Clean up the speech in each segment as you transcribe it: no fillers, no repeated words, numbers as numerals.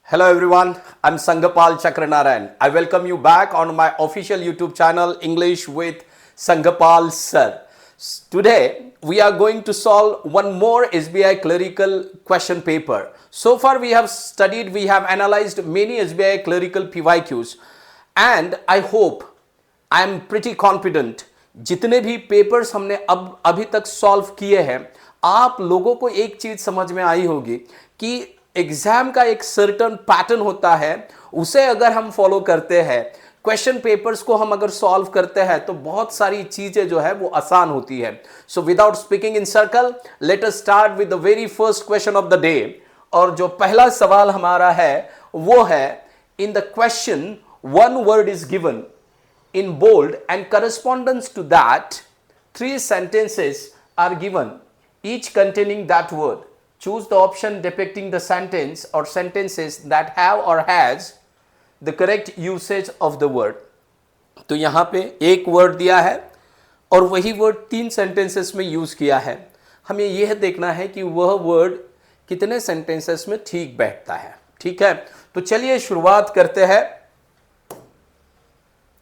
Hello everyone, I'm Sangapal Chakranarayan. I welcome you back on my official YouTube channel English with Sangapal Sir. Today we are going to solve one more SBI clerical question paper. So far we have studied, we have analyzed many SBI clerical PYQs and I hope, I am pretty confident जितने भी papers हमने अब अभी तक solve किए हैं आप लोगों को एक चीज समझ में आई होगी कि एग्जाम का एक सर्टेन पैटर्न होता है, उसे अगर हम फॉलो करते हैं, क्वेश्चन पेपर्स को हम अगर सॉल्व करते हैं तो बहुत सारी चीजें जो है वो आसान होती है. So without speaking in circle, late us start with the very first question of the day. और जो पहला सवाल हमारा है वो है, in the question one word is given in bold and correspondence to that, 3 sentences are given, each containing that word. Choose the option depicting the sentence or sentences that have or has the correct usage of the word. तो यहाँ पे एक word दिया है और वही word 3 sentences में use किया है. हमें यह देखना है कि वह वर्ड कितने सेंटेंसेस में ठीक बैठता है. ठीक है, तो चलिए शुरुआत करते हैं.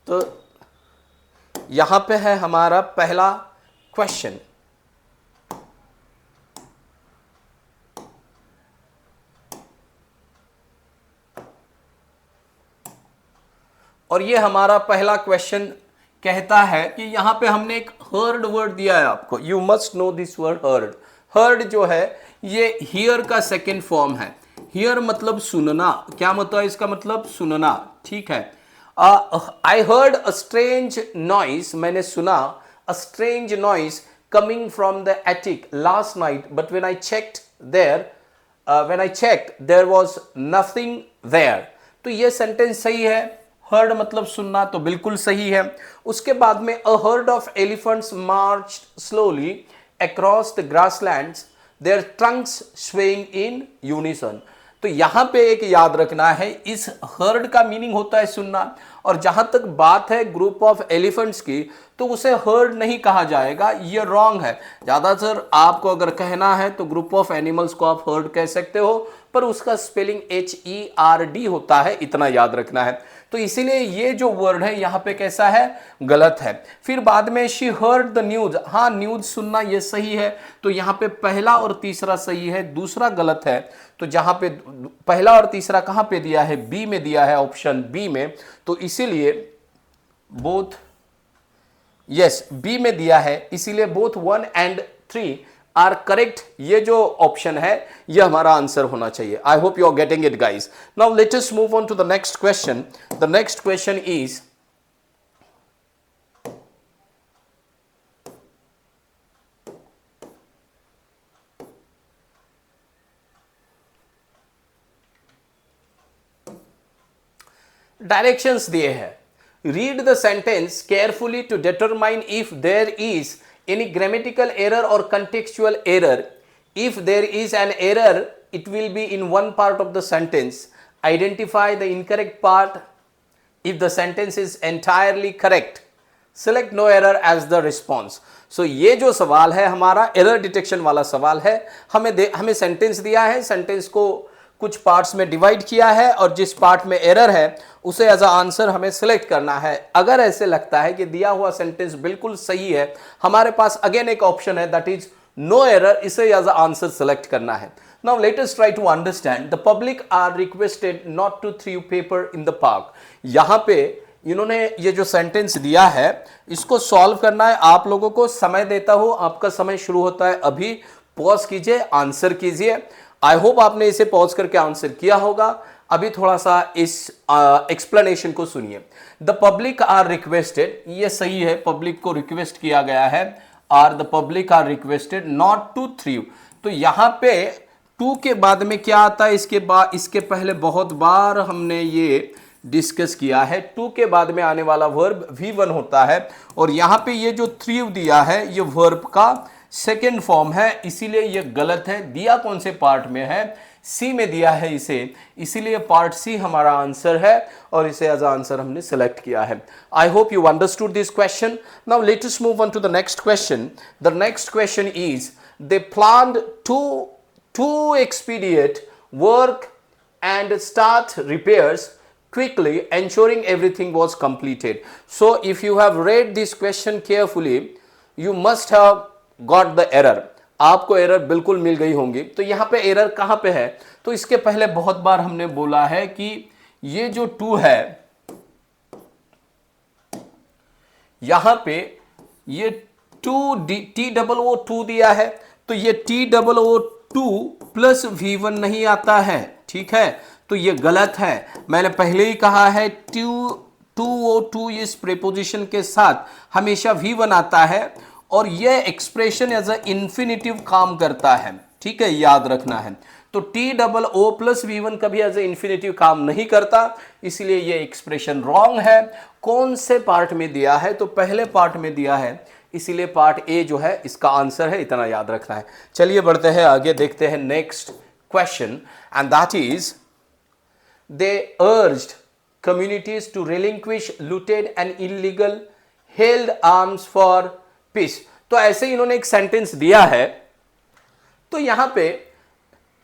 तो यहां पे है हमारा पहला क्वेश्चन. और ये हमारा पहला क्वेश्चन कहता है कि यहां पे हमने एक हर्ड वर्ड दिया है आपको. You must know this word heard. Heard जो है ये हियर का सेकेंड फॉर्म है. हियर मतलब सुनना. क्या मतलब है इसका मतलब? सुनना. ठीक है. I heard a strange noise. मैंने सुना a strange noise coming from the attic last night, but when I checked there was nothing there. तो ये सेंटेंस सही है. heard मतलब सुनना, तो बिल्कुल सही है. उसके बाद में a herd of elephants marched slowly across the grasslands, their trunks swaying in unison. तो यहां पे एक याद रखना है, इस हर्ड का मीनिंग होता है सुनना. और जहां तक बात है ग्रुप ऑफ एलिफेंट्स की, तो उसे हर्ड नहीं कहा जाएगा, ये रॉन्ग है. ज्यादातर आपको अगर कहना है तो ग्रुप ऑफ एनिमल्स को आप हर्ड कह सकते हो, पर उसका स्पेलिंग HERD होता है, इतना याद रखना है. तो इसीलिए ये जो वर्ड है यहां पे कैसा है? गलत है. फिर बाद में शी हर्ड द न्यूज. हाँ, न्यूज सुनना ये सही है. तो यहां पे पहला और तीसरा सही है, दूसरा गलत है. तो जहां पे पहला और तीसरा कहां पे दिया है? बी में दिया है, ऑप्शन बी में. तो इसीलिए बोथ, यस, बी में दिया है, इसीलिए बोथ 1 and 3 आर करेक्ट. ये जो ऑप्शन है ये हमारा आंसर होना चाहिए. I hope you are getting it guys. Now let us move on to the next question. The next question is, directions दिए हैं. Read the sentence carefully to determine if there is any grammatical error or contextual error. If there is an error, it will be in one part of the sentence. Identify the incorrect part. If the sentence is entirely correct, select no error as the response. So ये जो सवाल है हमारा error detection वाला सवाल है. हमें sentence दिया है, सेंटेंस को कुछ पार्ट्स में डिवाइड किया है और जिस पार्ट में एरर है उसे एज अ आंसर हमें सिलेक्ट करना है. अगर ऐसे लगता है कि दिया हुआ सेंटेंस बिल्कुल सही है, हमारे पास अगेन एक ऑप्शन है, दैट इज नो एरर. इसे एज अ आंसर सिलेक्ट करना है. Now let us try to understand. The public are requested not to throw paper in the park. यहां पे इन्होंने ये जो सेंटेंस दिया है इसको सॉल्व करना है. आप लोगों को समय देता हूं, आपका समय शुरू होता है अभी. पॉज कीजिए, आंसर कीजिए. आई होप आपने इसे पॉज करके आंसर किया होगा. अभी थोड़ा सा इस एक्सप्लेनेशन को सुनिए. द पब्लिक आर रिक्वेस्टेड, ये सही है, पब्लिक को रिक्वेस्ट किया गया है. Are the public are requested not to throw. तो यहां पे टू के बाद में क्या आता है? इसके पहले बहुत बार हमने ये डिस्कस किया है. टू के बाद में आने वाला वर्ब V1 होता है. और यहां पे ये जो थ्रो दिया है ये वर्ब का सेकेंड फॉर्म है, इसीलिए ये गलत है. दिया कौन से पार्ट में है? सी में दिया है इसे, इसीलिए पार्ट सी हमारा आंसर है और इसे एज आंसर हमने सेलेक्ट किया है. I hope you understood this question. Now let us move on to the next question. The next question is, they planned to expedite work and start repairs quickly, ensuring everything was completed. So if you have read this question carefully, you must have got the error. आपको error बिल्कुल मिल गई होंगी. तो यहाँ पे error कहाँ पे है? तो इसके पहले बहुत बार हमने बोला है कि ये जो 2 है, यहां पे ये 2 दिया है, तो ये TOO2 प्लस V1 नहीं आता है. ठीक है, तो ये गलत है. मैंने पहले ही कहा है 2O2 इस प्रीपोजिशन के साथ हमेशा V1 आता है और ये एक्सप्रेशन एज अ इंफिनिटिव काम करता है. ठीक है, याद रखना है. तो TOO प्लस V1 कभी एज ए इंफिनिटिव काम नहीं करता, इसलिए ये एक्सप्रेशन रॉन्ग है. कौन से पार्ट में दिया है? तो पहले पार्ट में दिया है, इसीलिए पार्ट ए जो है इसका आंसर है. इतना याद रखना है. चलिए बढ़ते हैं आगे, देखते हैं next question, and that is they urged communities to relinquish looted and illegal held arms for peace. तो ऐसे इन्होंने एक सेंटेंस दिया है, तो यहां पे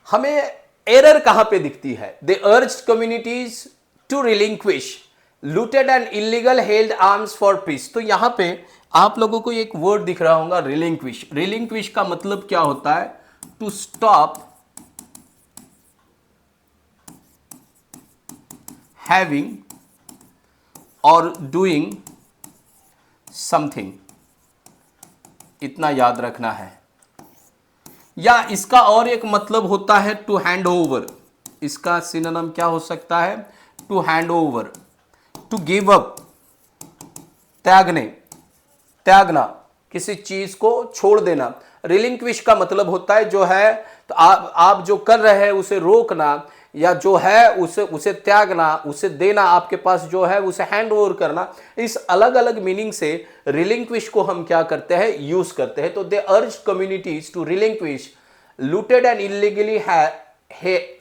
हमें एरर कहां पे दिखती है? They urged communities to relinquish looted and illegal held arms for peace. तो यहां पे आप लोगों को एक वर्ड दिख रहा होगा, रिलिंक्विश. रिलिंक्विश का मतलब क्या होता है? To stop having or doing something. इतना याद रखना है. या इसका और एक मतलब होता है टू हैंड ओवर. इसका सिनोनिम क्या हो सकता है? To hand over, to give up, त्यागना, किसी चीज को छोड़ देना. रिलिंक्विश का मतलब होता है जो है, तो आप जो कर रहे हैं उसे रोकना, या जो है उसे त्यागना, उसे देना, आपके पास जो है उसे हैंड ओवर करना. इस अलग अलग मीनिंग से रिलिंक्विश को हम क्या करते हैं? यूज करते हैं. तो they urge communities to relinquish looted and illegally है.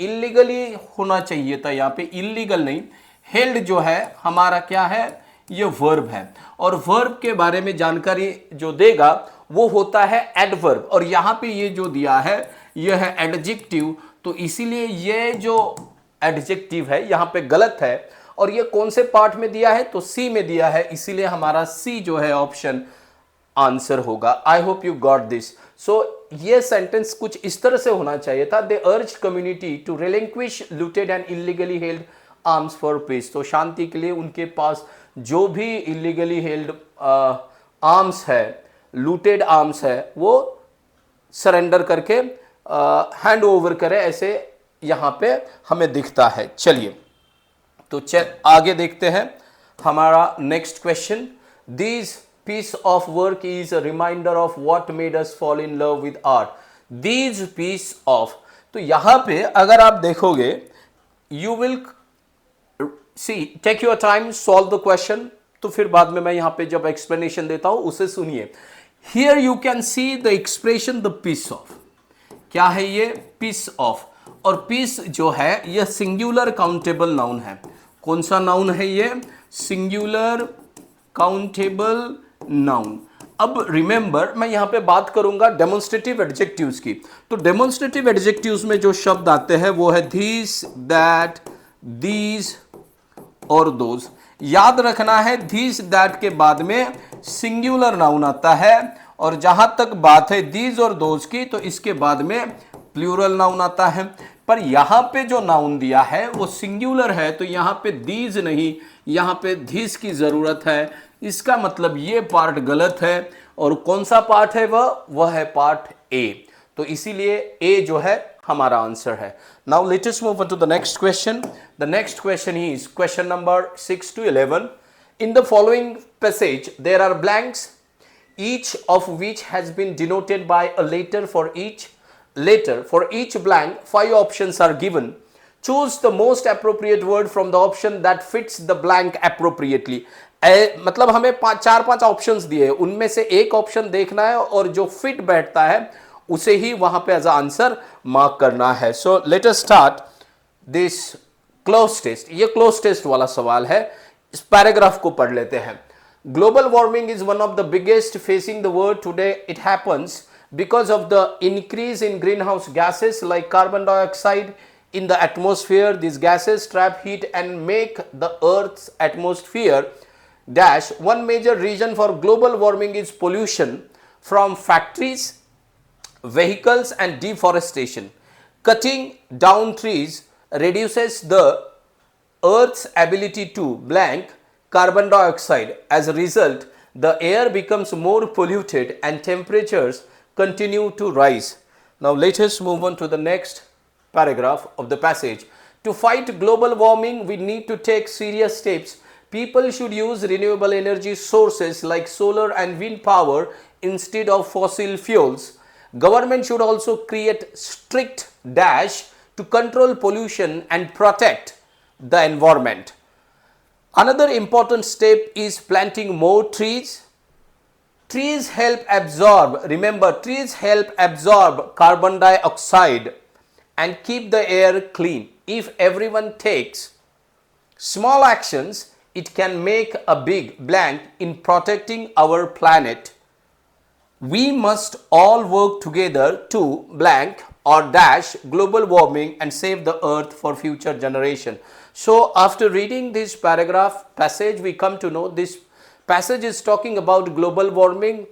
इलीगली होना चाहिए था यहाँ पे, इलीगल नहीं. हेल्ड जो है हमारा क्या है? ये वर्ब है, और वर्ब के बारे में जानकारी जो देगा वो होता है एडवर्ब, और यहां पे ये जो दिया है ये है एडजेक्टिव. तो इसीलिए ये जो एडजेक्टिव है यहां पे गलत है. और ये कौन से पार्ट में दिया है? तो सी में दिया है, इसीलिए हमारा सी जो है ऑप्शन आंसर होगा. I hope you got this. So ये सेंटेंस कुछ इस तरह से होना चाहिए था. They urge community to relinquish looted and illegally held arms for peace. तो शांति के लिए उनके पास जो भी इलीगली हेल्ड आर्म्स है, लूटेड आर्म्स है, वो सरेंडर करके हैंड ओवर करे, ऐसे यहां पे हमें दिखता है. चलिए तो आगे देखते हैं हमारा next question. This piece of work is a reminder of what made us fall in love with art. This piece of, तो यहां पे अगर आप देखोगे, you will see, take your time, solve the question. तो फिर बाद में मैं यहां पे जब एक्सप्लेनेशन देता हूं उसे सुनिए. Here you can see the expression the piece of. क्या है ये? Piece of. और पीस जो है यह सिंगुलर काउंटेबल नाउन है. कौन सा नाउन है ये? Singular countable noun. अब रिमेंबर, मैं यहां पे बात करूंगा डेमोन्स्ट्रेटिव एडजेक्टिव्स की. तो डेमोन्स्ट्रेटिव एडजेक्टिव्स में जो शब्द आते हैं वो है दिस, दैट, दीज और दोज. याद रखना है दिस दैट के बाद में सिंगुलर नाउन आता है, और जहां तक बात है दीज और दोज की तो इसके बाद में प्लूरल नाउन आता है. पर यहां पे जो नाउन दिया है वो सिंगुलर है, तो यहां पे दीज नहीं, यहां पे दिस की जरूरत है. इसका मतलब ये पार्ट गलत है. और कौन सा पार्ट है? वह है पार्ट ए. तो इसीलिए ए जो है हमारा आंसर है. Now let us move on to the next question. The next question is question number 6 to 11. In the following passage there are blanks, each of which has been denoted by a letter. For each blank 5 options are given. Choose the most appropriate word from the option that fits the blank appropriately. मतलब हमें 4-5 options दिए हैं, उनमें से एक option देखना है और जो फिट बैठता है उसे ही वहां पे एज आंसर मार्क करना है. So let us start this cloze test. ये क्लोज टेस्ट वाला सवाल है. इस पैराग्राफ को पढ़ लेते हैं. Global warming is one of the biggest facing the world today. It happens because of the increase in greenhouse gases like carbon dioxide, in the atmosphere. These gases trap heat and make the Earth's atmosphere dash. One major reason for global warming is pollution from factories, vehicles and deforestation. Cutting down trees reduces the Earth's ability to blank carbon dioxide. As a result, the air becomes more polluted and temperatures continue to rise. Now let us move on to the next paragraph of the passage. To fight global warming, we need to take serious steps. People should use renewable energy sources like solar and wind power instead of fossil fuels. Government should also create strict dash to control pollution and protect the environment. Another important step is planting more trees. Trees help absorb, remember, trees help absorb carbon dioxide and keep the air clean. If everyone takes small actions, it can make a big blank in protecting our planet. We must all work together to blank or dash global warming and save the earth for future generation. So after reading this paragraph passage, we come to know this passage is talking about global warming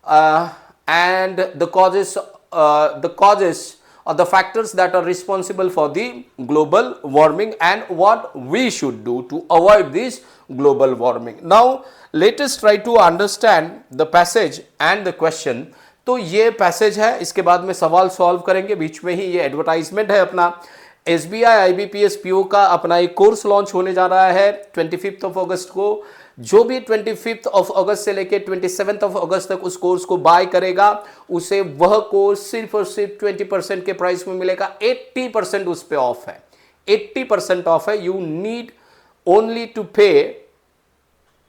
and the causes or the factors that are responsible for the global warming and what we should do to avoid this global warming. Now let us try to understand the passage and the question. तो ये passage है, इसके बाद में सवाल solve करेंगे, बीच में ही ये एडवर्टाइजमेंट है अपना SBI IBPS PO का अपना एक कोर्स लॉन्च होने जा रहा है 25 अगस्त को। जो भी 25 अगस्त से लेकर 27 अगस्त तक उस कोर्स को बाय करेगा उसे वह कोर्स सिर्फ और सिर्फ 20% के प्राइस में मिलेगा। 80% उस पे ऑफ है, 80% ऑफ है। यू नीड ओनली टू पे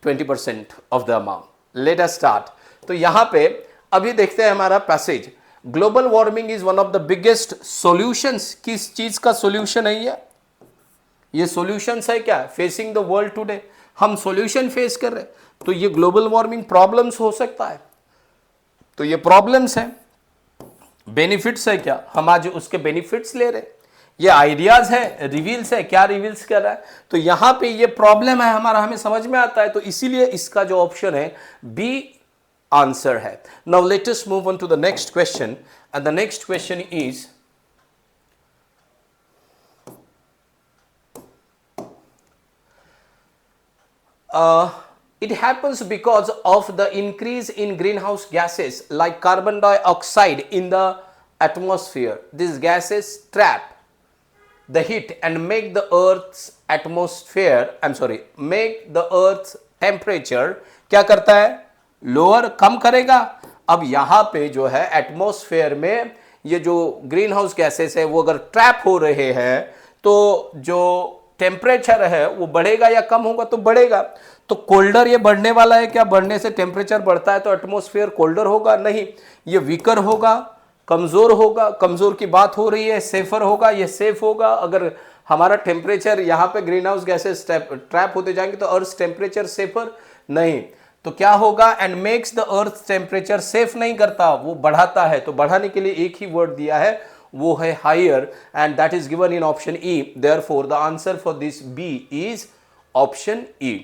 20% of the amount. Late us start. तो यहां पे अभी देखते हैं हमारा passage. Global warming is one of the biggest solutions. किस चीज का सॉल्यूशन है ये सॉल्यूशंस है क्या फेसिंग द वर्ल्ड टुडे। हम सॉल्यूशन फेस कर रहे हैं, तो ये ग्लोबल वार्मिंग प्रॉब्लम्स हो सकता है, तो ये प्रॉब्लम्स है। बेनिफिट्स है क्या, हम आज उसके बेनिफिट्स ले रहे हैं। ये आइडियाज है, रिवील्स है, क्या रिवील्स कर रहा है। तो यहां पे ये प्रॉब्लम है हमारा, हमें समझ में आता है, तो इसीलिए इसका जो ऑप्शन है बी आंसर है। Now let us move on to the next question and the next question is it happens because of the increase in greenhouse gases like carbon dioxide in the atmosphere. These gases trap the heat and make the earth's temperature क्या करता है, lower, कम करेगा। अब यहां पे जो है atmosphere में ये जो ग्रीन हाउस गैसेस है वो अगर ट्रैप हो रहे हैं तो जो टेम्परेचर है वो बढ़ेगा या कम होगा, तो बढ़ेगा। तो कोल्डर ये बढ़ने वाला है क्या, बढ़ने से टेम्परेचर बढ़ता है तो एटमॉस्फेयर कोल्डर होगा, नहीं, ये वीकर होगा, कमजोर होगा। कमजोर की बात हो रही है, सेफर होगा, ये सेफ होगा। अगर हमारा टेम्परेचर यहाँ पे ग्रीन हाउस गैसेस ट्रैप होते जाएंगे तो अर्थ टेम्परेचर सेफर नहीं, तो क्या होगा, and makes the earth temperature safe नहीं करता, वो बढ़ाता है। तो बढ़ाने के लिए एक ही वर्ड दिया है, वो है higher, and that is given in option E. Therefore the answer for this B is option E.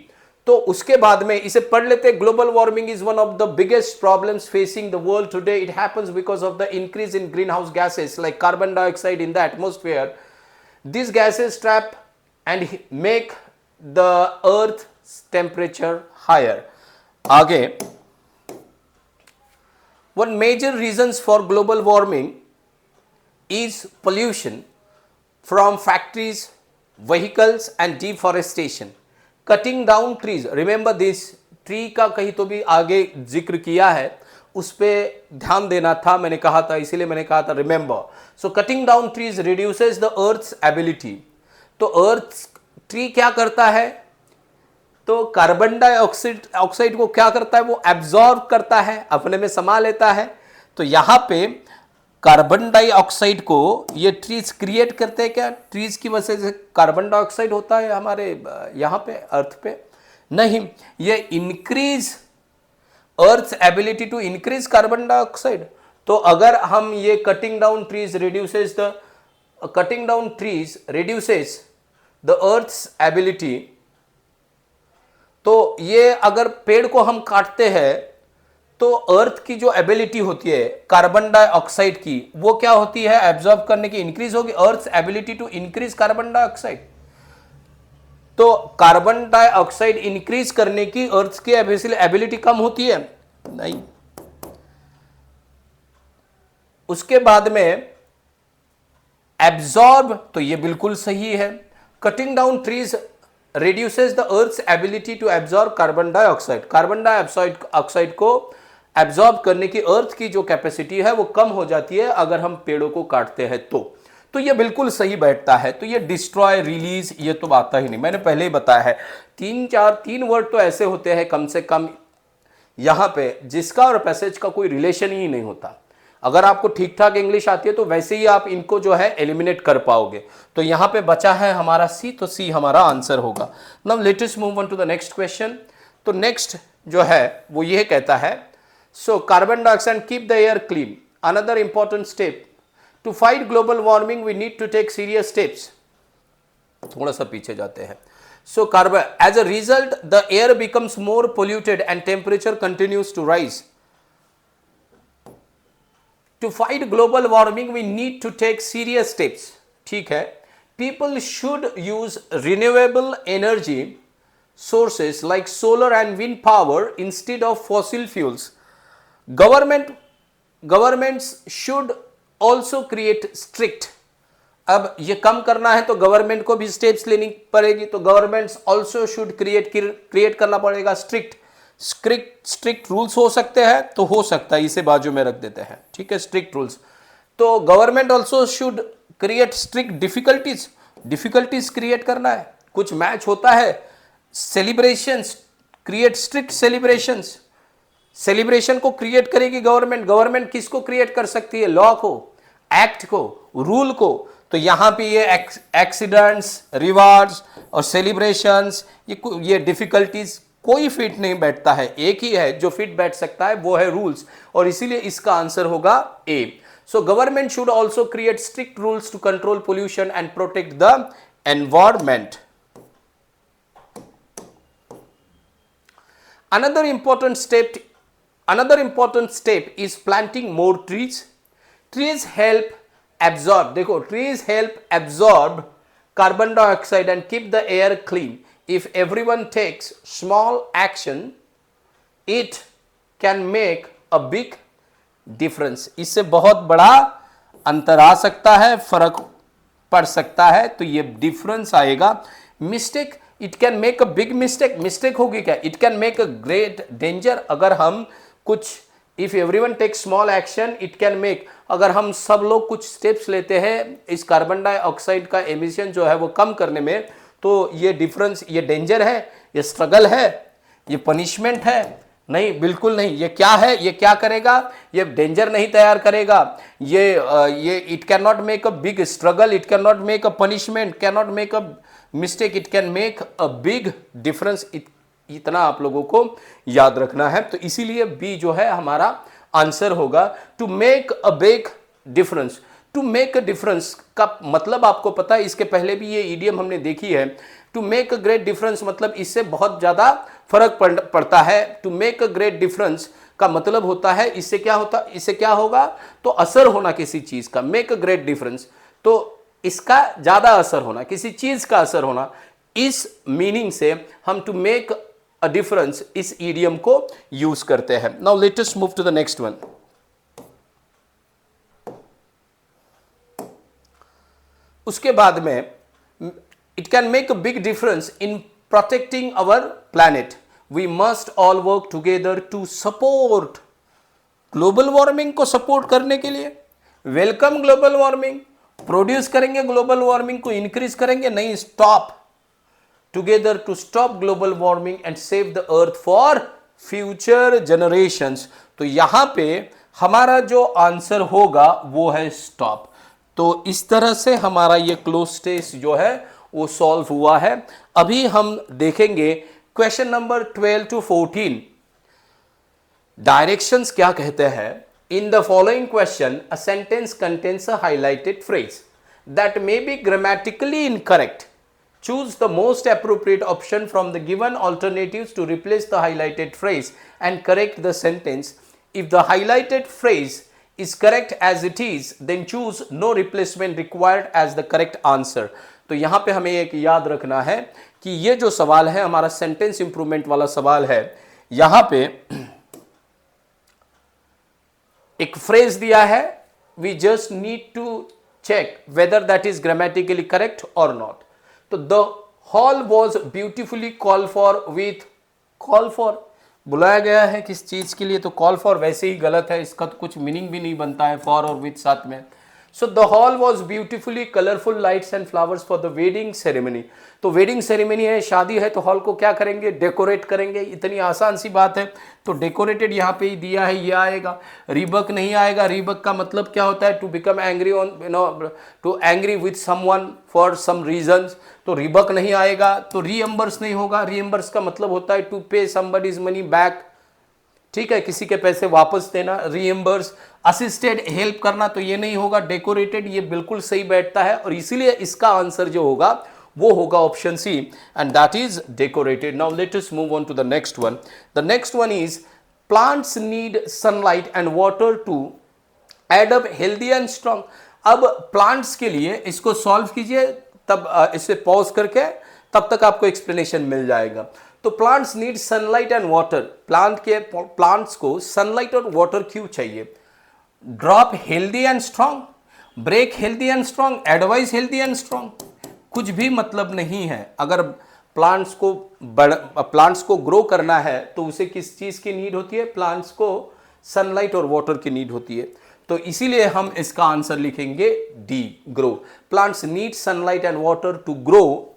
तो उसके बाद में इसे पढ़ लेते हैं। Global warming is one of the biggest problems facing the world today. It happens because of the increase in green house gases like carbon dioxide in the atmosphere. This gases trap and make the earth temperature higher. आगे, one major reasons for global warming is pollution from factories, vehicles and deforestation. Cutting down trees, remember this, tree का कहीं तो भी आगे जिक्र किया है, उस पे ध्यान देना था, मैंने कहा था, इसीलिए मैंने कहा था remember. So cutting down trees reduces the earth's ability. तो अर्थ ट्री क्या करता है, तो कार्बन डाइऑक्साइड को क्या करता है, वो एब्जॉर्ब करता है, अपने में समा लेता है। तो यहां पे कार्बन डाइऑक्साइड को ये ट्रीज क्रिएट करते हैं क्या, ट्रीज की वजह से कार्बन डाइऑक्साइड होता है हमारे यहाँ पे अर्थ पे, नहीं, ये increase earth ability to increase carbon dioxide. तो अगर हम ये cutting down trees reduces the cutting down trees reduces the earth's ability, तो ये अगर पेड़ को हम काटते हैं तो अर्थ की जो एबिलिटी होती है कार्बन डाइऑक्साइड की, वो क्या होती है, एब्जॉर्ब करने की इंक्रीज होगी, earth ability to increase carbon dioxide. तो कार्बन डाइऑक्साइड इंक्रीज करने की अर्थ की एबिलिटी कम होती है नहीं। उसके बाद में एब्जॉर्ब, तो ये बिल्कुल सही है। Cutting down trees reduces the earth's ability to absorb carbon dioxide, carbon dioxide को एब्जॉर्ब करने की अर्थ की जो कैपेसिटी है वो कम हो जाती है अगर हम पेड़ों को काटते हैं तो ये बिल्कुल सही बैठता है। तो ये डिस्ट्रॉय, रिलीज, ये तो आता ही नहीं, मैंने पहले ही बताया है। तीन वर्ड तो ऐसे होते हैं कम से कम यहां पे जिसका और पैसेज का कोई रिलेशन ही नहीं होता। अगर आपको ठीक ठाक इंग्लिश आती है तो वैसे ही आप इनको जो है एलिमिनेट कर पाओगे। तो यहां पे बचा है हमारा सी, तो सी हमारा आंसर होगा। Now let us move on to the next question. तो नेक्स्ट जो है वो ये कहता है, so carbon dioxide keep the air clean, another important step to fight global warming we need to take serious steps. थोड़ा सा पीछे जाते हैं। So carbon as a result the air becomes more polluted and temperature continues to rise. To fight global warming, we need to take serious steps. ठीक है, people should use renewable energy sources like solar and wind power instead of fossil fuels. Governments should also create strict. अब ये कम करना है तो government को भी steps लेनी पड़ेगी, तो गवर्नमेंट्स ऑल्सो शुड क्रिएट करना पड़ेगा स्ट्रिक्ट रूल्स हो सकते हैं, तो हो सकता है इसे बाजू में रख देते हैं, ठीक है, स्ट्रिक्ट रूल्स। तो government also should create strict difficulties create करना है। कुछ मैच होता है, सेलिब्रेशंस, क्रिएट स्ट्रिक्ट सेलिब्रेशन को क्रिएट करेगी गवर्नमेंट किसको क्रिएट कर सकती है, लॉ को, एक्ट को, रूल को। तो यहां पे ये एक्सीडेंट्स, रिवार्ड्स और सेलिब्रेशंस, ये डिफिकल्टीज कोई फिट नहीं बैठता है, एक ही है जो फिट बैठ सकता है, वो है रूल्स, और इसीलिए इसका आंसर होगा A. So government should also create strict rules to control pollution and protect the environment. Another important step is planting more trees. Trees help absorb, देखो, trees help absorb carbon dioxide and keep the air clean. If everyone takes small action, it can make a big difference. इससे बहुत बड़ा अंतर आ सकता है, फर्क पड़ सकता है, तो ये डिफरेंस आएगा। Mistake, it can make a big mistake होगी क्या, it can make a great danger. अगर हम कुछ, if everyone take small action it can make, अगर हम सब लोग कुछ स्टेप्स लेते हैं इस कार्बन डाइऑक्साइड का एमिशन जो है वो कम करने में, तो ये डिफरेंस, ये डेंजर है, ये स्ट्रगल है, ये पनिशमेंट है, नहीं, बिल्कुल नहीं। ये क्या है, ये क्या करेगा, ये डेंजर नहीं तैयार करेगा, ये it can not make a big struggle, it can not make a punishment, can not make a mistake, it can make a big difference. इतना आप लोगों को याद रखना है। तो इसीलिए बी जो है हमारा आंसर होगा, to make a big difference. To make a difference का मतलब आपको पता है, इसके पहले भी ये ईडियम हमने देखी है। To make a great difference मतलब इससे बहुत ज्यादा फर्क पड़ता है। To make a great difference का मतलब होता है इससे क्या होगा, तो असर होना किसी चीज का। मेक अ ग्रेट डिफरेंस तो इसका ज्यादा असर होना, किसी चीज का असर होना। इस मीनिंग से हम टू मेक अ डिफरेंस इस ईडियम को यूज करते हैं। Now let us move to the next one. उसके बाद में, it can make a big difference in protecting our planet. We must all work together to support global warming को support करने के लिए। वेलकम ग्लोबल वार्मिंग, प्रोड्यूस करेंगे global warming को, increase करेंगे नहीं, stop together to stop global warming and save the earth for future generations. तो यहां पे हमारा जो आंसर होगा वो है स्टॉप। तो इस तरह से हमारा ये क्लोज स्टेज जो है वो सॉल्व हुआ है। अभी हम देखेंगे क्वेश्चन नंबर 12 to 14। डायरेक्शंस क्या कहते हैं। In the following question a sentence contains a highlighted phrase. that may be grammatically incorrect. Choose the most appropriate option from the given alternatives to replace the highlighted phrase and correct the sentence. If the highlighted phrase is correct as it is, then choose no replacement required as the correct answer. तो यहाँ पे हमें एक याद रखना है कि ये जो सवाल है हमारा सेंटेंस इंप्रूवमेंट वाला सवाल है। यहाँ पे एक फ्रेज दिया है, we just need to check whether that is grammatically correct और नॉट। तो the hall was beautifully call for with, call for बुलाया गया है किस चीज के लिए, तो कॉल फॉर वैसे ही गलत है, इसका तो कुछ मीनिंग भी नहीं बनता है फॉर और विथ साथ में। So the hall was beautifully colourful lights and flowers for the wedding ceremony. तो वेडिंग सेरेमनी है, शादी है, तो हॉल को क्या करेंगे, डेकोरेट करेंगे। इतनी आसान सी बात है। तो डेकोरेटेड यहाँ पे ही दिया है, ये आएगा। रिबक नहीं आएगा। रिबक का मतलब क्या होता है, to become angry on, to angry with someone for some reasons. तो रिबक नहीं आएगा। तो रीएम्बर्स नहीं होगा। रीएम्बर्स का मतलब होता है टू पे समबडीज मनी बैक, ठीक है, किसी के पैसे वापस देना, रीएम्बर्स। असिस्टेड, हेल्प करना, तो ये नहीं होगा। डेकोरेटेड, ये बिल्कुल सही बैठता है और इसीलिए इसका आंसर जो होगा वो होगा option C, and that is decorated. Now let us move on to the next one. The next one is plants need sunlight and water to add up healthy and strong. अब plants के लिए इसको solve कीजिए, तब इसे pause करके तब तक आपको एक्सप्लेनेशन मिल जाएगा। तो plants need sunlight and water. Plants को सनलाइट और वाटर क्यों चाहिए? Drop healthy and strong, break healthy and strong, advice healthy and strong, कुछ भी मतलब नहीं है। अगर प्लांट्स को ग्रो करना है तो उसे किस चीज की नीड होती है? प्लांट्स को सनलाइट और वाटर की नीड होती है। तो इसीलिए हम इसका आंसर लिखेंगे D, grow. Plants need sunlight and water to grow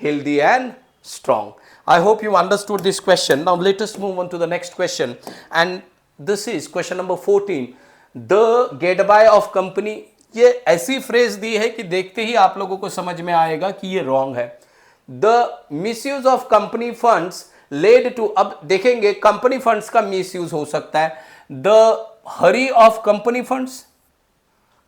healthy and strong. I hope you understood this question. Now let us move on to the next question, and this is question number 14. The get by of company, ये ऐसी phrase दी है कि देखते ही आप लोगों को समझ में आएगा कि ये रॉन्ग है। The misuse of company funds led to, अब देखेंगे कंपनी फंड्स का मिसयूज हो सकता है। The hurry of company funds,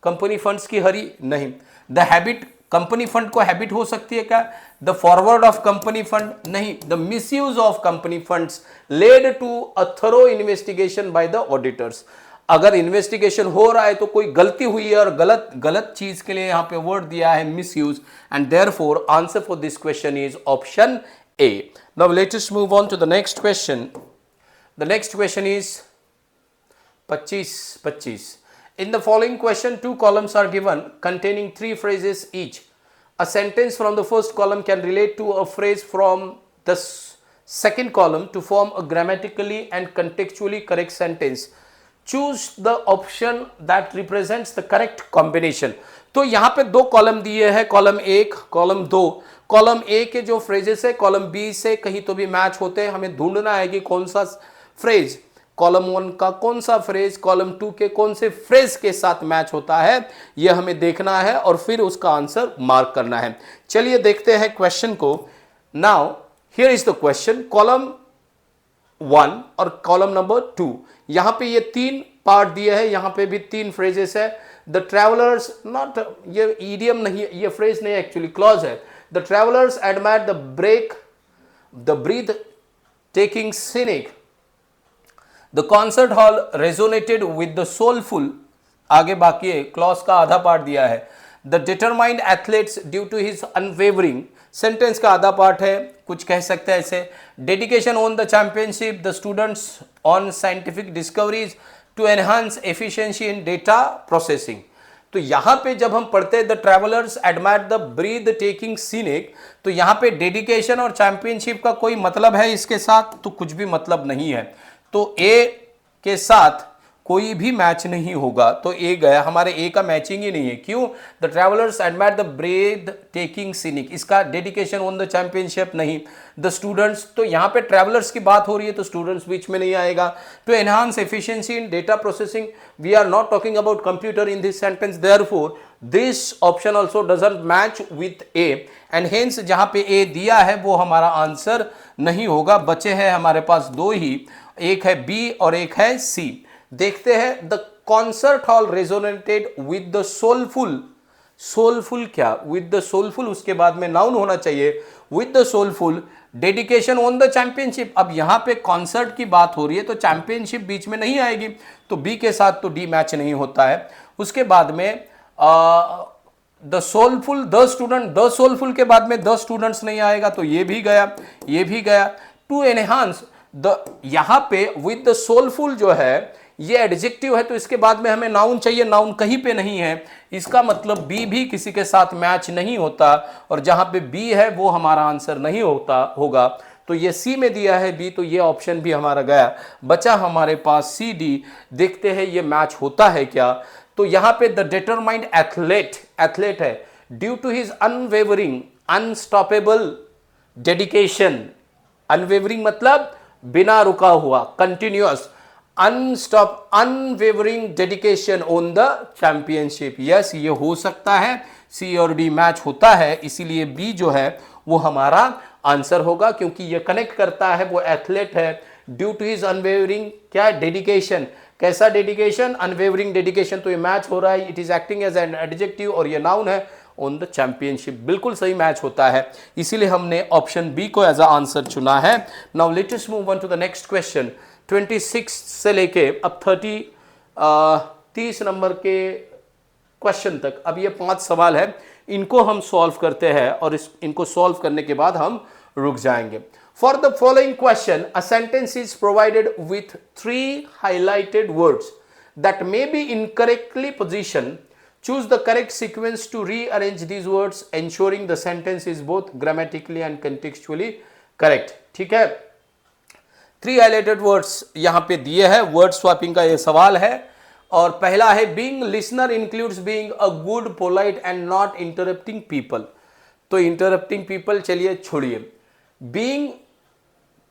company funds की हरी नहीं। द हैबिट, कंपनी फंड को हैबिट हो सकती है क्या? The forward of company fund नहीं। The misuse of company funds led to a thorough investigation by the auditors. अगर investigation हो रहा है तो कोई गलती हुई है और गलत चीज के लिए यहां पे वर्ड दिया है misuse, and therefore answer for this question is option A. Now let us move on to the next question. The next question is 25. In the following question, 2 columns are given containing 3 phrases each. A sentence from the first column can relate to a phrase from the second column to form a grammatically and contextually correct sentence. Choose the option that represents the correct combination. तो यहाँ पे 2 column दिए हैं, column 1, column 2। Column A के जो phrases है column B से कहीं तो भी मैच होते हैं। हमें ढूंढना है कि कौन सा फ्रेज कॉलम 1 का कौन सा फ्रेज कॉलम 2 के कौन से फ्रेज के साथ मैच होता है, यह हमें देखना है और फिर उसका आंसर मार्क करना है। चलिए देखते हैं क्वेश्चन को। Now here is the question, column 1 और कॉलम नंबर 2, यहां पे ये 3 पार्ट दिए हैं, यहां पे भी 3 फ्रेजेस है। द ट्रैवलर्स, नॉट, ये ईडियम नहीं, ये फ्रेज नहीं, एक्चुअली क्लॉज है। The travellers admire the breath taking scenic, the concert hall resonated with the soulful, आगे बाकी है, क्लॉज का आधा पार्ट दिया है। The determined athletes due to his unwavering, sentence का आधा पार्ट है, कुछ कह सकते हैं ऐसे। Dedication on the championship, the students on scientific discoveries to enhance efficiency in data processing. तो यहां पे जब हम पढ़ते हैं the travellers admire the breath taking scenic, तो यहां पे डेडिकेशन और चैंपियनशिप का कोई मतलब है इसके साथ? तो कुछ भी मतलब नहीं है। तो ए के साथ कोई भी मैच नहीं होगा, तो ए गया, हमारे ए का मैचिंग ही नहीं है। क्यों? The travellers admire the breath taking scenic, इसका डेडिकेशन ऑन द चैंपियनशिप नहीं। द स्टूडेंट्स, तो यहाँ पे ट्रैवलर्स की बात हो रही है तो स्टूडेंट्स बीच में नहीं आएगा। To enhance efficiency in data processing, we are not talking about computer in this sentence, therefore this option also doesn't match with A, and hence जहां पे ए दिया है वो हमारा आंसर नहीं होगा। बचे हैं हमारे पास 2 ही, एक है बी और एक है सी। देखते हैं, the concert hall resonated with the soulful soulful क्या, विद द सोलफुल, उसके बाद में नाउन होना चाहिए, with the soulful dedication on the championship. अब यहां पे कॉन्सर्ट की बात हो रही है तो चैंपियनशिप बीच में नहीं आएगी, तो बी के साथ तो डी मैच नहीं होता है। उसके बाद में the soulful, the student, the soulful के बाद में द स्टूडेंट्स नहीं आएगा, तो ये भी गया, ये भी गया। टू एनहांस द, यहां पे विद द सोलफुल जो है ये एडजेक्टिव है, तो इसके बाद में हमें नाउन चाहिए, नाउन कहीं पे नहीं है, इसका मतलब बी भी किसी के साथ मैच नहीं होता, और जहां पे बी है वो हमारा आंसर नहीं होता होगा। तो ये सी में दिया है बी, तो ये ऑप्शन भी हमारा गया, बचा हमारे पास सी डी। देखते हैं ये मैच होता है क्या। तो यहां पे द डिटरमाइंड एथलेट, एथलेट है, due to his unwavering unstoppable dedication, unwavering मतलब बिना रुका हुआ, continuous, unstop unwavering dedication on the championship. Yes, ये हो सकता है, सी और डी मैच होता है, इसीलिए बी जो है वो हमारा आंसर होगा, क्योंकि ये कनेक्ट करता है, वो एथलेट है, ड्यू टू हिज अनवेवरिंग क्या, डेडिकेशन, कैसा डेडिकेशन, अनवेवरिंग डेडिकेशन, तो ये मैच हो रहा है, it is acting as an adjective, और ये नाउन है, ऑन द चैंपियनशिप, बिल्कुल सही मैच होता है, इसीलिए हमने ऑप्शन बी को एज अ आंसर चुना है। Now let us move on to the next question. 26 से लेके अब 30 नंबर के क्वेश्चन तक, अब ये 5 सवाल है, इनको हम सॉल्व करते हैं, और इनको सॉल्व करने के बाद हम रुक जाएंगे। For the following question a sentence is provided with 3 highlighted words that may be incorrectly position, choose the correct sequence to rearrange these words ensuring the sentence is both grammatically and contextually correct। ठीक है, 3 highlighted words यहां पे दिए हैं, word swapping का ये सवाल है, और पहला है being listener includes being a good polite and not interrupting people. तो इंटरप्टिंग पीपल चलिए छोड़िए, बीइंग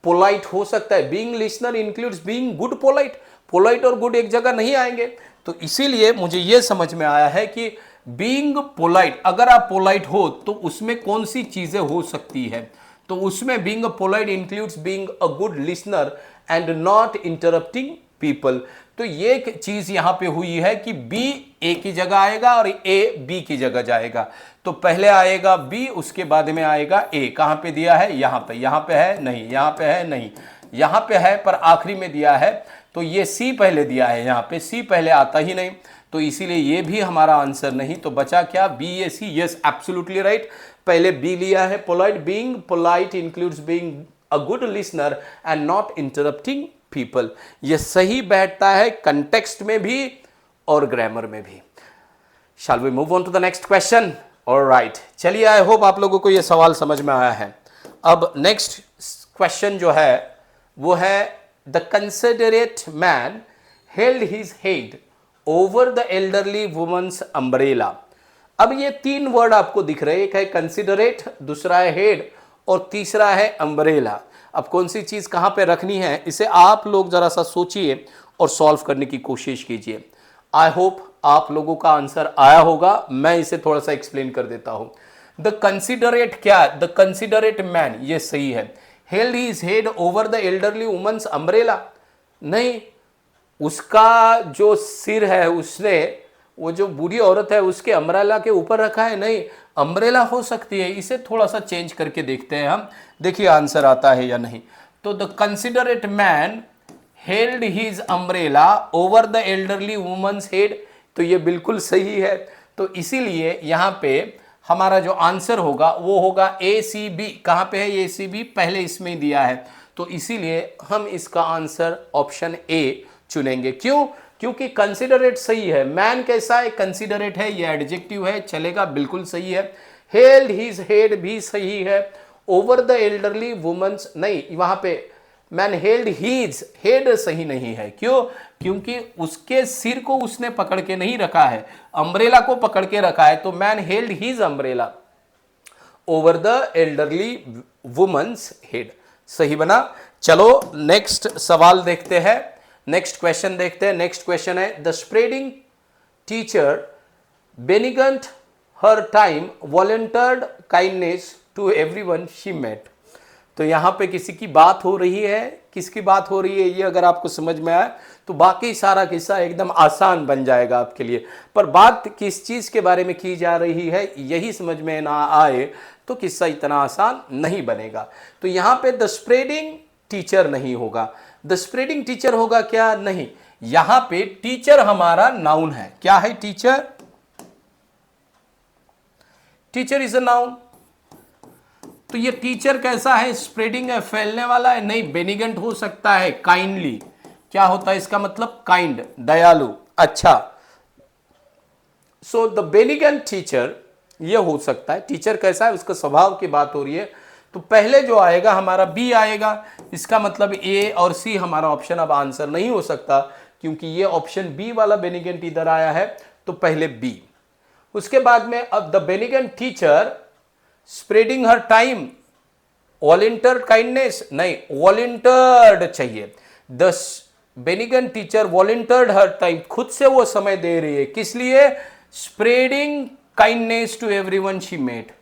पोलाइट हो सकता है, being listener includes being good polite, polite और गुड एक जगह नहीं आएंगे, तो इसीलिए मुझे यह समझ में आया है कि बीइंग पोलाइट, अगर आप पोलाइट हो तो उसमें कौन सी चीजें हो सकती है, तो उसमें being polite includes being a good listener and not interrupting people. तो ये चीज यहां पे हुई है कि बी ए की जगह आएगा और ए बी की जगह जाएगा, तो पहले आएगा बी, उसके बाद में आएगा ए। कहां पे दिया है, यहां पे है नहीं, यहां पे है नहीं, यहां पे है पर आखिरी में दिया है, तो ये सी पहले दिया है, यहां पे सी पहले आता ही नहीं, तो इसीलिए ये भी हमारा आंसर नहीं। तो बचा क्या, बी ए सी। यस, एब्सोल्युटली राइट, पहले बी लिया है, polite, being polite includes being a good listener and not interrupting people. ये सही बैठता है कंटेक्स्ट में भी और ग्रामर में भी। Shall we move on to the next question. Alright, चलिए, आई होप आप लोगों को ये सवाल समझ में आया है। अब नेक्स्ट क्वेश्चन जो है वो है the considerate man held his head over the elderly woman's umbrella. अब ये 3 वर्ड आपको दिख रहे हैं, एक है कंसिडरेट, दूसरा है हेड, और तीसरा है अम्ब्रेला। अब कौन सी चीज कहां पे रखनी है, इसे आप लोग जरा सा सोचिए और सॉल्व करने की कोशिश कीजिए। आई होप आप लोगों का आंसर आया होगा, मैं इसे थोड़ा सा एक्सप्लेन कर देता हूं। द कंसिडरेट क्या, द कंसिडरेट मैन, ये सही है, held his head over the elderly woman's umbrella, नहीं, उसका जो सिर है उसने, वो जो बूढ़ी औरत है उसके अम्ब्रेला के ऊपर रखा है, नहीं, अम्ब्रेला हो सकती है, इसे थोड़ा सा चेंज करके देखते हैं हम, देखिए आंसर आता है या नहीं। तो the considerate man held his umbrella over the elderly woman's head, तो ये बिल्कुल सही है, तो इसीलिए यहां पे हमारा जो आंसर होगा वो होगा ए सी बी। कहां पे है ए सी बी, पहले इसमें दिया है, तो इसीलिए हम इसका आंसर ऑप्शन ए चुनेंगे। क्यों, क्योंकि कंसिडरेट सही है, मैन कैसा है, कंसिडरेट है, ये एडजेक्टिव है, चलेगा, बिल्कुल सही है। हेल्ड हिज हेड भी सही है, ओवर द एल्डरली वुमन्स नहीं, वहां पे मैन हेल्ड हीज हेड सही नहीं है, क्यों, क्योंकि उसके सिर को उसने पकड़ के नहीं रखा है, अम्ब्रेला को पकड़ के रखा है, तो man held his umbrella over the elderly woman's head, सही बना। चलो नेक्स्ट सवाल देखते हैं, नेक्स्ट क्वेश्चन देखते हैं। नेक्स्ट क्वेश्चन है the spreading teacher benignant her time volunteered kindness to everyone she met. तो तो यहाँ पे किसी की बात हो रही है, किसकी बात हो रही है ये अगर आपको समझ में आए तो बाकी सारा किस्सा एकदम आसान बन जाएगा आपके लिए। पर बात किस चीज़ के बारे में की जा रही है यही समझ में ना आए तो किस्सा इतना आसान नहीं बनेगा। तो यहाँ पे द स्प्रेडिंग टीचर नहीं होगा। द स्प्रेडिंग टीचर होगा क्या? नहीं, यहाँ पे टीचर हमारा नाउन है। क्या है teacher? Teacher is a noun. तो ये टीचर कैसा है? स्प्रेडिंग है, फैलने वाला है? नहीं, बेनिगेंट हो सकता है, काइंडली। क्या होता है इसका मतलब? काइंड, दयालु, अच्छा। सो द बेनिगेंट टीचर ये हो सकता है। टीचर कैसा है उसका स्वभाव की बात हो रही है, तो पहले जो आएगा हमारा बी आएगा। इसका मतलब ए और सी हमारा ऑप्शन अब आंसर नहीं हो सकता, क्योंकि ये ऑप्शन बी वाला बेनिगेंट इधर आया है, तो पहले बी। उसके बाद में अब the benignant teacher spreading her time, volunteered kindness, नहीं, वॉलंटियर्ड चाहिए। The benignant teacher volunteered her time, खुद से वो समय दे रही है, किस लिए? Spreading kindness to everyone she met.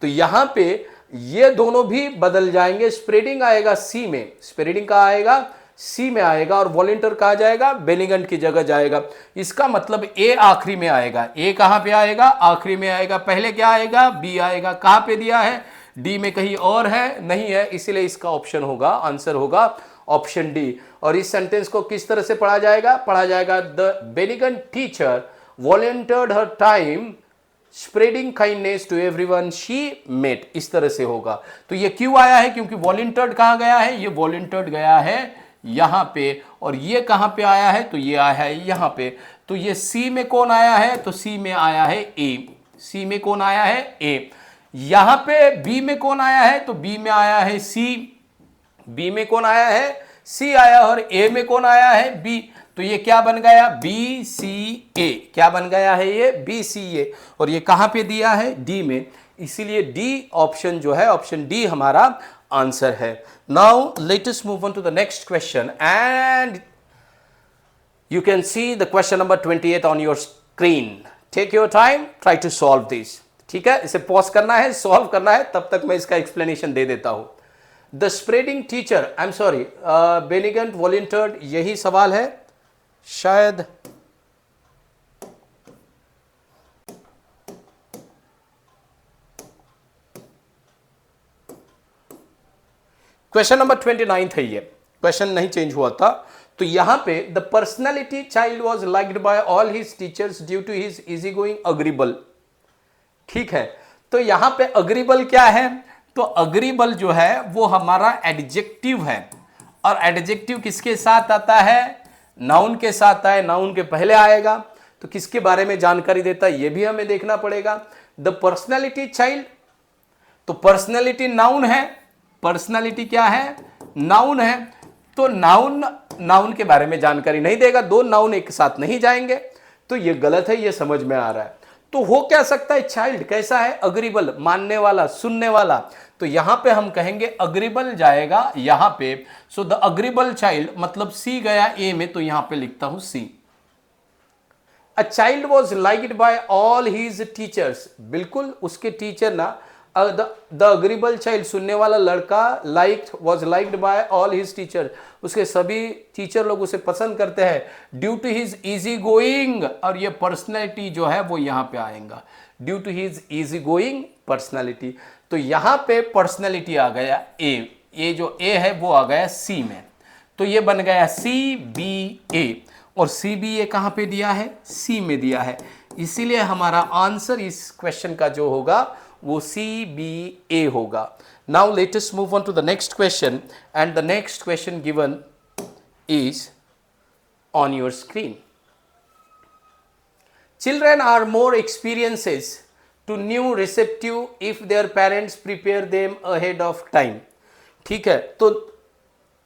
तो यहां पे ये दोनों भी बदल जाएंगे। स्प्रेडिंग आएगा सी में, स्प्रेडिंग का आएगा सी में आएगा, और वॉलंटियर कहा जाएगा बेनिगेंट की जगह जाएगा। इसका मतलब ए आखिरी में आएगा। ए कहां पे आएगा? आखिरी में आएगा। पहले क्या आएगा? बी आएगा। कहां पे दिया है? डी में कहीं और है? नहीं है, इसलिए इसका ऑप्शन होगा, आंसर होगा ऑप्शन डी। और इस सेंटेंस को किस तरह से पढ़ा जाएगा? पढ़ा जाएगा the benignant teacher volunteered her time spreading kindness to everyone she met, इस तरह से होगा। तो ये क्यों आया है? क्योंकि वॉलंटियर्ड कहां गया है? ये वॉलंटियर्ड गया है यहां पे, और ये कहां पे आया है? तो ये आया है यहां पे। तो ये सी में कौन आया है? तो सी में आया है ए। सी में कौन आया है? ए। यहां पे बी में कौन आया है? तो बी में आया है सी। बी में कौन आया है? सी आया। और ए में कौन आया है? बी। तो ये क्या बन गया? बी सी ए। क्या बन गया है ये? बी सी ए। और ये कहां पे दिया है? डी में। इसीलिए डी ऑप्शन जो है, ऑप्शन डी हमारा आंसर है। Now let us move on to the next question, and you can see the question number 28 on your screen. Take your time, try to solve this. ठीक है, इसे pause करना है, solve करना है, तब तक मैं इसका एक्सप्लेनेशन दे देता हूं। The spreading teacher, I am sorry, benignant volunteered, यही सवाल है शायद। क्वेश्चन नंबर 29 है ये, क्वेश्चन नहीं चेंज हुआ था। तो यहां पे the personality child was liked by all his teachers due to his easy going agreeable. ठीक है, तो यहां पे अग्रीबल क्या है? तो अग्रीबल जो है वो हमारा एडजेक्टिव है, और एडजेक्टिव किसके साथ आता है? नाउन के साथ है, नाउन के पहले आएगा। तो किसके बारे में जानकारी देता है ये भी हमें देखना पड़ेगा। द पर्सनैलिटी चाइल्ड, तो पर्सनैलिटी नाउन है, पर्सनैलिटी क्या है? नाउन है। तो नाउन, नाउन के बारे में जानकारी नहीं देगा, दो नाउन एक साथ नहीं जाएंगे, तो ये गलत है, ये समझ में आ रहा है। तो हो क्या सकता है? चाइल्ड कैसा है? अग्रीबल, मानने वाला, सुनने वाला। तो यहां पे हम कहेंगे अग्रीबल जाएगा यहां पे। सो द अग्रीबल चाइल्ड, मतलब सी गया ए में, तो यहां पे लिखता हूं C. A child was liked by all his teachers, बिल्कुल उसके टीचर ना, द अग्रीबल चाइल्ड, सुनने वाला लड़का, was liked by all his teacher, उसके सभी टीचर लोग उसे पसंद करते हैं। Due to his easy going, और ये पर्सनैलिटी जो है वो यहां पे आएगा, due to his easy going personality. तो यहां पे पर्सनैलिटी आ गया ए, ये जो ए है वो आ गया सी में, तो ये बन गया सी बी ए, और सी बी ए कहां पे दिया है? सी में दिया है। इसीलिए हमारा आंसर इस क्वेश्चन का जो होगा वो सी बी ए होगा। Now let us move on to the next question, and the next question given is on your screen. Children are more experiences to new receptive if their parents prepare them ahead of time. ठीक है, तो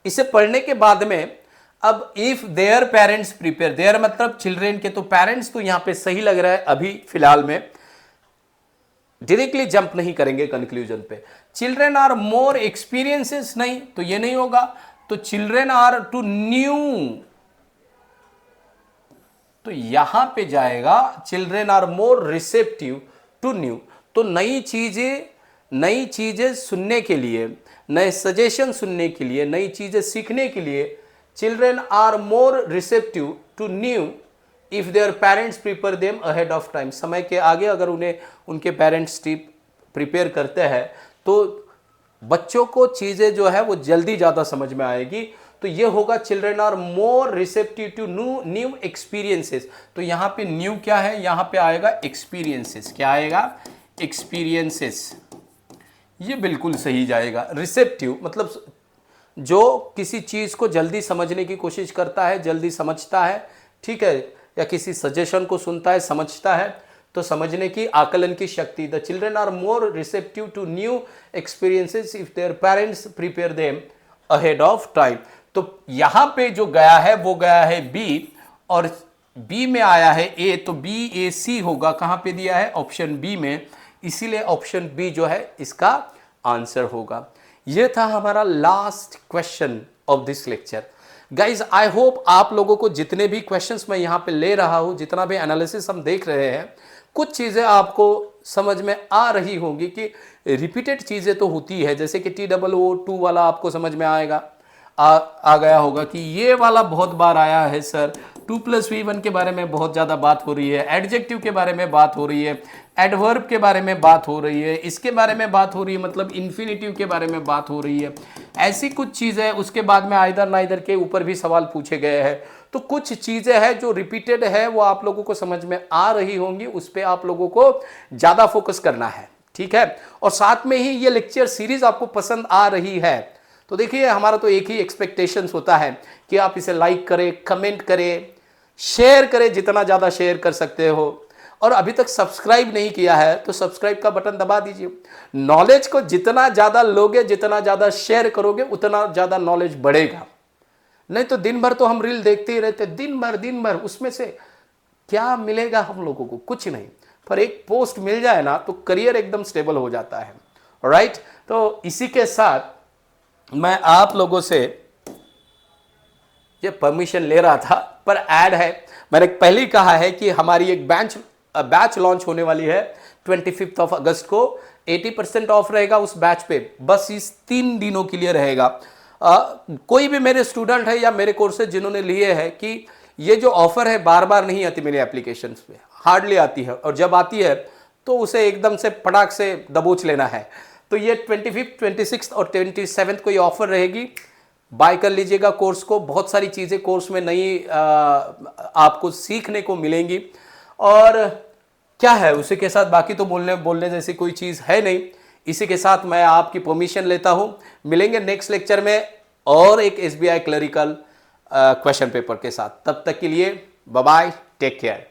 इसे पढ़ने के बाद में अब if their parents prepare, their मतलब चिल्ड्रेन के, तो पेरेंट्स तो यहां पे सही लग रहा है अभी फिलहाल में, डायरेक्टली जंप नहीं करेंगे कंक्लूजन पे। चिल्ड्रेन आर मोर एक्सपीरियंसेस, नहीं, तो ये नहीं होगा। तो चिल्ड्रेन आर टू न्यू, तो यहां पे जाएगा children are more receptive to new, तो नई चीजें नई चीज़ें सुनने के लिए, नए सजेशन सुनने के लिए, नई चीज़ें सीखने के लिए children are more receptive to new if their parents prepare them ahead of time. समय के आगे अगर उन्हें उनके पेरेंट्स प्रिपेयर करते हैं तो बच्चों को चीज़ें जो है वो जल्दी ज़्यादा समझ में आएगी। तो ये होगा children are more receptive to new experiences. तो यहाँ पे न्यू क्या है, यहाँ पे आएगा एक्सपीरियंसेस। क्या आएगा? एक्सपीरियंसेस। ये बिल्कुल सही जाएगा। रिसेप्टिव मतलब जो किसी चीज़ को जल्दी समझने की कोशिश करता है, जल्दी समझता है, ठीक है, या किसी सजेशन को सुनता है, समझता है, तो समझने की, आकलन की शक्ति। The children are more receptive to new experiences if their parents prepare them ahead of time. तो यहां पे जो गया है वो गया है बी, और बी में आया है ए, तो बी ए सी होगा। कहां पे दिया है? ऑप्शन बी में, इसीलिए ऑप्शन बी जो है इसका आंसर होगा। यह था हमारा last question of this lecture. Guys I hope आप लोगों को जितने भी क्वेश्चंस मैं यहाँ पे ले रहा हूँ, जितना भी एनालिसिस हम देख रहे हैं, कुछ चीज़ें आपको समझ में आ रही होंगी कि रिपीटेड चीज़ें तो होती है, जैसे कि TOO2 वाला आपको समझ में आ गया होगा कि ये वाला बहुत बार आया है सर। 2+V1 के बारे में बहुत ज़्यादा बात हो रही है, एडजेक्टिव के बारे में बात हो रही है, एडवर्ब के बारे में बात हो रही है, इसके बारे में बात हो रही है, मतलब इन्फिनिटिव के बारे में बात हो रही है। ऐसी कुछ चीज़ें, उसके बाद में आइदर नाइदर के ऊपर भी सवाल पूछे गए हैं। तो कुछ चीज़ें हैं जो रिपीटेड है, वो आप लोगों को समझ में आ रही होंगी, उस पर आप लोगों को ज़्यादा फोकस करना है, ठीक है। और साथ में ही ये लेक्चर सीरीज आपको पसंद आ रही है तो देखिए, हमारा तो एक ही एक्सपेक्टेशंस होता है कि आप इसे लाइक करें, कमेंट करें, शेयर करें, जितना ज़्यादा शेयर कर सकते हो। और अभी तक सब्सक्राइब नहीं किया है तो सब्सक्राइब का बटन दबा दीजिए। नॉलेज को जितना ज़्यादा लोगे, जितना ज़्यादा शेयर करोगे, उतना ज़्यादा नॉलेज बढ़ेगा। नहीं तो दिन भर तो हम रील देखते ही रहते, दिन भर उसमें से क्या मिलेगा हम लोगों को? कुछ नहीं। पर एक पोस्ट मिल जाए ना तो करियर एकदम स्टेबल हो जाता है, राइट। तो इसी के साथ मैं आप लोगों से ये परमिशन ले रहा था, पर ऐड है, मैंने पहले ही कहा है कि हमारी एक बैच लॉन्च होने वाली है 25 अगस्त को। 80% ऑफ रहेगा उस बैच पे, बस इस 3 दिनों के लिए रहेगा। कोई भी मेरे स्टूडेंट है या मेरे कोर्सेज जिन्होंने लिए हैं कि ये जो ऑफर है बार बार नहीं आती मेरे एप्लीकेशन पे, हार्डली आती है, और जब आती है तो उसे एकदम से फटाक से दबोच लेना है। तो ये 25, 26 और 27 को ये ऑफर रहेगी। बाय कर लीजिएगा कोर्स को। बहुत सारी चीज़ें कोर्स में नई आपको सीखने को मिलेंगी। और क्या है उसी के साथ, बाकी तो बोलने जैसी कोई चीज़ है नहीं। इसी के साथ मैं आपकी परमिशन लेता हूं। मिलेंगे नेक्स्ट लेक्चर में और एक SBI क्लरिकल क्वेश्चन पेपर के साथ। तब तक के लिए बाय बाय, टेक केयर।